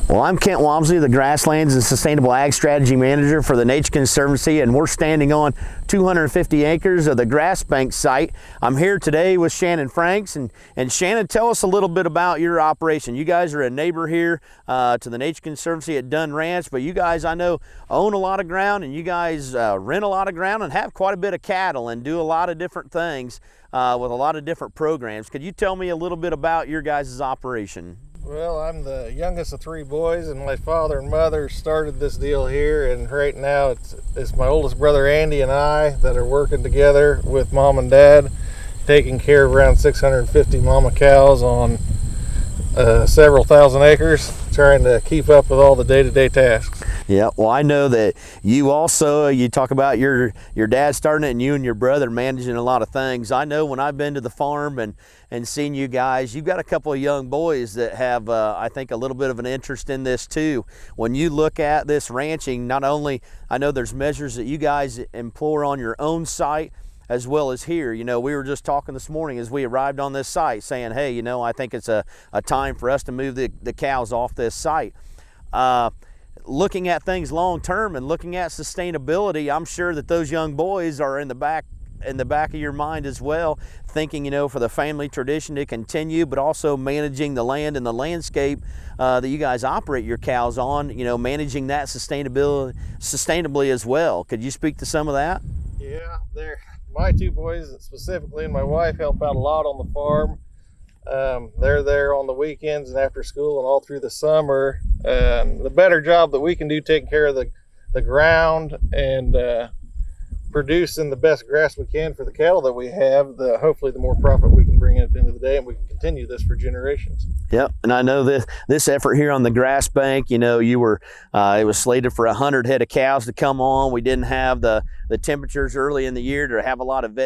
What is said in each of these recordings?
Well, I'm Kent Wamsley, the Grasslands and Sustainable Ag Strategy Manager for the Nature Conservancy, and we're standing on 250 acres of the Grassbank site. I'm here today with Shannon Franks, and Shannon, tell us a little bit about your operation. You guys are a neighbor here to the Nature Conservancy at Dunn Ranch, but you guys, I know, own a lot of ground, and you guys rent a lot of ground and have quite a bit of cattle and do a lot of different things with a lot of different programs. Could you tell me a little bit about your guys' operation? Well, I'm the youngest of three boys, and my father and mother started this deal here, and right now it's my oldest brother Andy and I that are working together with mom and dad, taking care of around 650 mama cows on several thousand acres, trying to keep up with all the day-to-day tasks. Yeah, well, I know that you also, you talk about your dad starting it and you and your brother managing a lot of things. I know when I've been to the farm and seen you guys, you've got a couple of young boys that have, I think, a little bit of an interest in this too. When you look at this ranching, not only, I know there's measures that you guys employ on your own site, as well as here. You know, we were just talking this morning as we arrived on this site saying, hey, you know, I think it's a time for us to move the cows off this site. Looking at things long term and looking at sustainability, I'm sure that those young boys are in the back of your mind as well, thinking, you know, for the family tradition to continue, but also managing the land and the landscape that you guys operate your cows on, you know, managing that sustainably as well. Could you speak to some of that? Yeah, my two boys specifically and my wife help out a lot on the farm. They're there on the weekends and after school and all through the summer. The better job that we can do taking care of the ground and producing the best grass we can for the cattle that we have, hopefully the more profit we can bring in at the end of the day, and we can continue this for generations. Yep, and I know this effort here on the Grassbank, you know, you were it was slated for 100 head of cows to come on. We didn't have the temperatures early in the year to have a lot of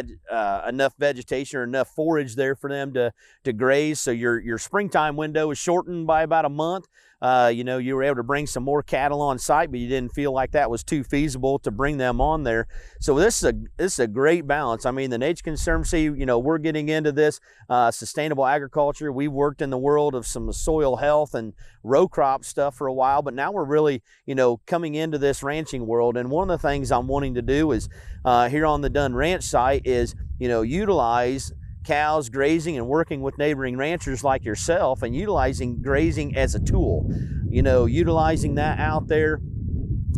enough vegetation or enough forage there for them to graze. So your springtime window was shortened by about a month. You know, you were able to bring some more cattle on site, but you didn't feel like that was too feasible to bring them on there. So this is a great balance. I mean, the Nature Conservancy, you know, we're getting into this sustainable agriculture. We worked in the world of some soil health and row crop stuff for a while, but now we're really, you know, coming into this ranching world. And one of the things I'm wanting to do is here on the Dunn Ranch site is, you know, utilize cows grazing and working with neighboring ranchers like yourself and utilizing grazing as a tool, you know, utilizing that out there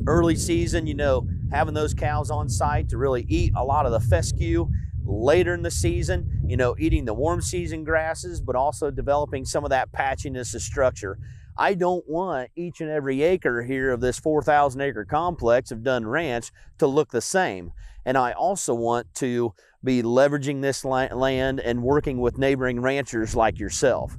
early season, you know, having those cows on site to really eat a lot of the fescue later in the season, you know, eating the warm season grasses, but also developing some of that patchiness of structure. I don't want each and every acre here of this 4,000 acre complex of Dunn Ranch to look the same. And I also want to be leveraging this land and working with neighboring ranchers like yourself.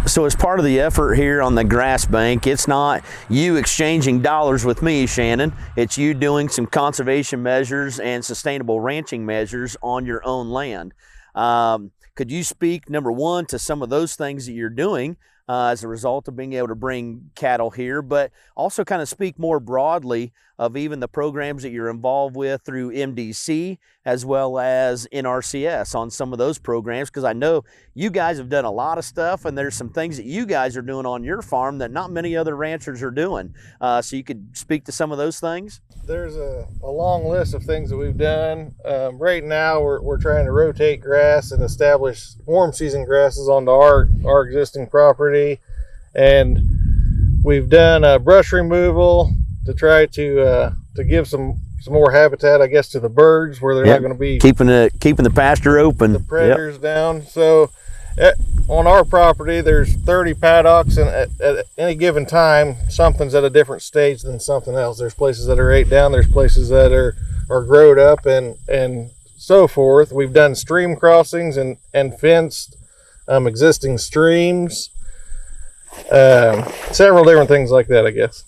So as part of the effort here on the Grassbank, it's not you exchanging dollars with me, Shannon. It's you doing some conservation measures and sustainable ranching measures on your own land. Could you speak, number one, to some of those things that you're doing as a result of being able to bring cattle here, but also kind of speak more broadly of even the programs that you're involved with through MDC as well as NRCS on some of those programs, because I know you guys have done a lot of stuff and there's some things that you guys are doing on your farm that not many other ranchers are doing. So you could speak to some of those things? There's a long list of things that we've done. Right now we're trying to rotate grass and establish warm season grasses onto our existing property, and we've done brush removal to try to give some more habitat, I guess, to the birds where they're not going to be keeping the pasture open, the predators down. So on our property there's 30 paddocks, and at any given time something's at a different stage than something else. There's places that are ate down, there's places that are growed up, and so forth. We've done stream crossings and fenced existing streams, several different things like that, I guess.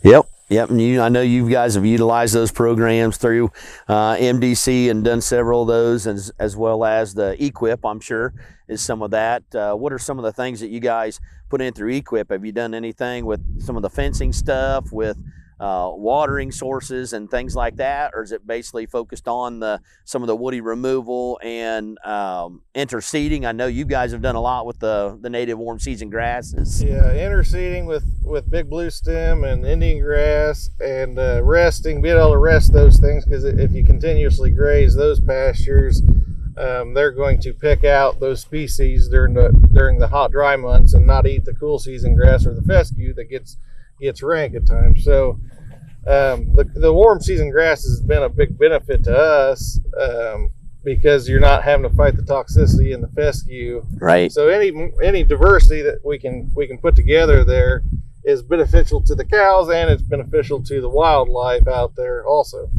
Yep, and I know you guys have utilized those programs through MDC and done several of those, as well as the EQIP, I'm sure, is some of that. What are some of the things that you guys put in through EQIP? Have you done anything with some of the fencing stuff, with watering sources and things like that, or is it basically focused on some of the woody removal and interseeding? I know you guys have done a lot with the native warm season grasses. Yeah, interseeding with big blue stem and Indian grass, and resting, being able to rest those things, because if you continuously graze those pastures, they're going to pick out those species during the hot dry months and not eat the cool season grass or the fescue that gets rank at times. So the warm season grass has been a big benefit to us, because you're not having to fight the toxicity in the fescue. Right. So any diversity that we can put together there is beneficial to the cows, and it's beneficial to the wildlife out there also.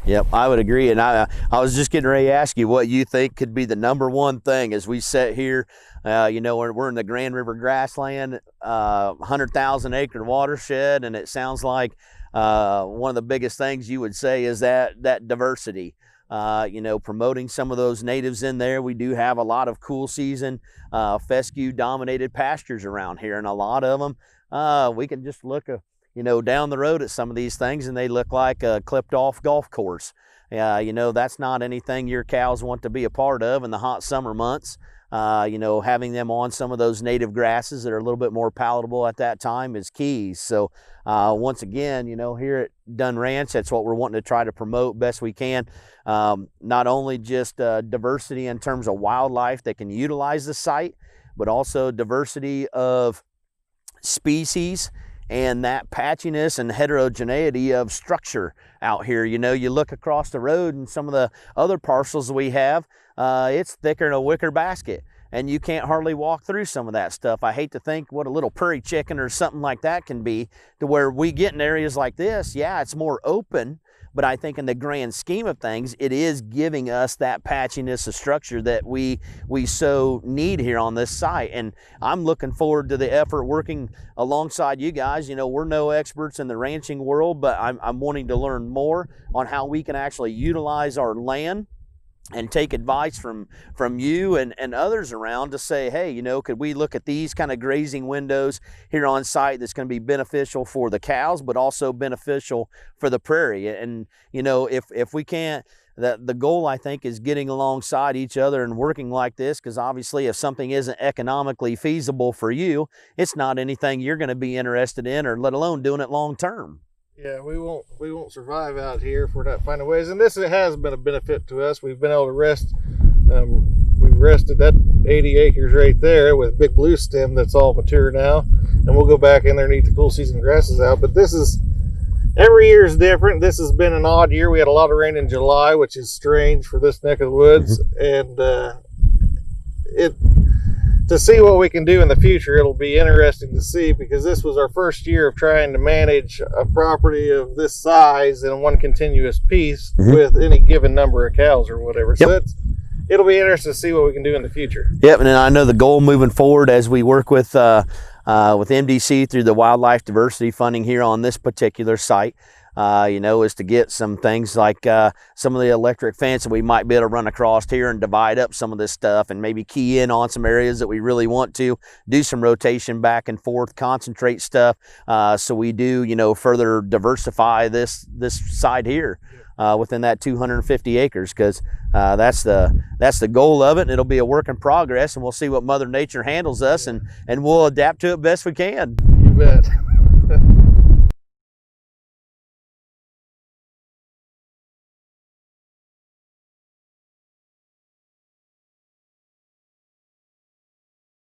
Yep, I would agree. And I was just getting ready to ask you what you think could be the number one thing as we sit here. You know, we're in the Grand River grassland, 100,000 acre watershed, and it sounds like one of the biggest things you would say is that diversity. You know, promoting some of those natives in there. We do have a lot of cool season fescue dominated pastures around here, and a lot of them we can just look you know, down the road at some of these things and they look like a clipped off golf course. You know, that's not anything your cows want to be a part of in the hot summer months. You know, having them on some of those native grasses that are a little bit more palatable at that time is key. So once again, you know, here at Dunn Ranch, that's what we're wanting to try to promote best we can. Not only just diversity in terms of wildlife that can utilize the site, but also diversity of species and that patchiness and heterogeneity of structure out here. You know, you look across the road and some of the other parcels we have, it's thicker than a wicker basket, and you can't hardly walk through some of that stuff. I hate to think what a little prairie chicken or something like that can be, to where we get in areas like this. Yeah, it's more open, but I think in the grand scheme of things, it is giving us that patchiness of structure that we so need here on this site. And I'm looking forward to the effort working alongside you guys. You know, we're no experts in the ranching world, but I'm wanting to learn more on how we can actually utilize our land and take advice from you and others around to say, hey, you know, could we look at these kind of grazing windows here on site that's going to be beneficial for the cows, but also beneficial for the prairie. And, you know, if we can't, the goal, I think, is getting alongside each other and working like this, because obviously if something isn't economically feasible for you, it's not anything you're going to be interested in, or let alone doing it long term. Yeah, we won't survive out here if we're not finding ways. And this has been a benefit to us. We've been able to rest. We've rested that 80 acres right there with big blue stem that's all mature now, and we'll go back in there and eat the cool season grasses out. But this is, every year is different. This has been an odd year. We had a lot of rain in July, which is strange for this neck of the woods, and to see what we can do in the future, it'll be interesting to see, because this was our first year of trying to manage a property of this size in one continuous piece with any given number of cows or whatever. So it'll be interesting to see what we can do in the future. Yep, and I know the goal moving forward as we work with MDC through the wildlife diversity funding here on this particular site, you know, is to get some things like some of the electric fence that we might be able to run across here and divide up some of this stuff, and maybe key in on some areas that we really want to do some rotation back and forth, concentrate stuff, so we do, you know, further diversify this side here within that 250 acres, because that's the goal of it, and it'll be a work in progress, and we'll see what Mother Nature handles us, and we'll adapt to it best we can. You bet.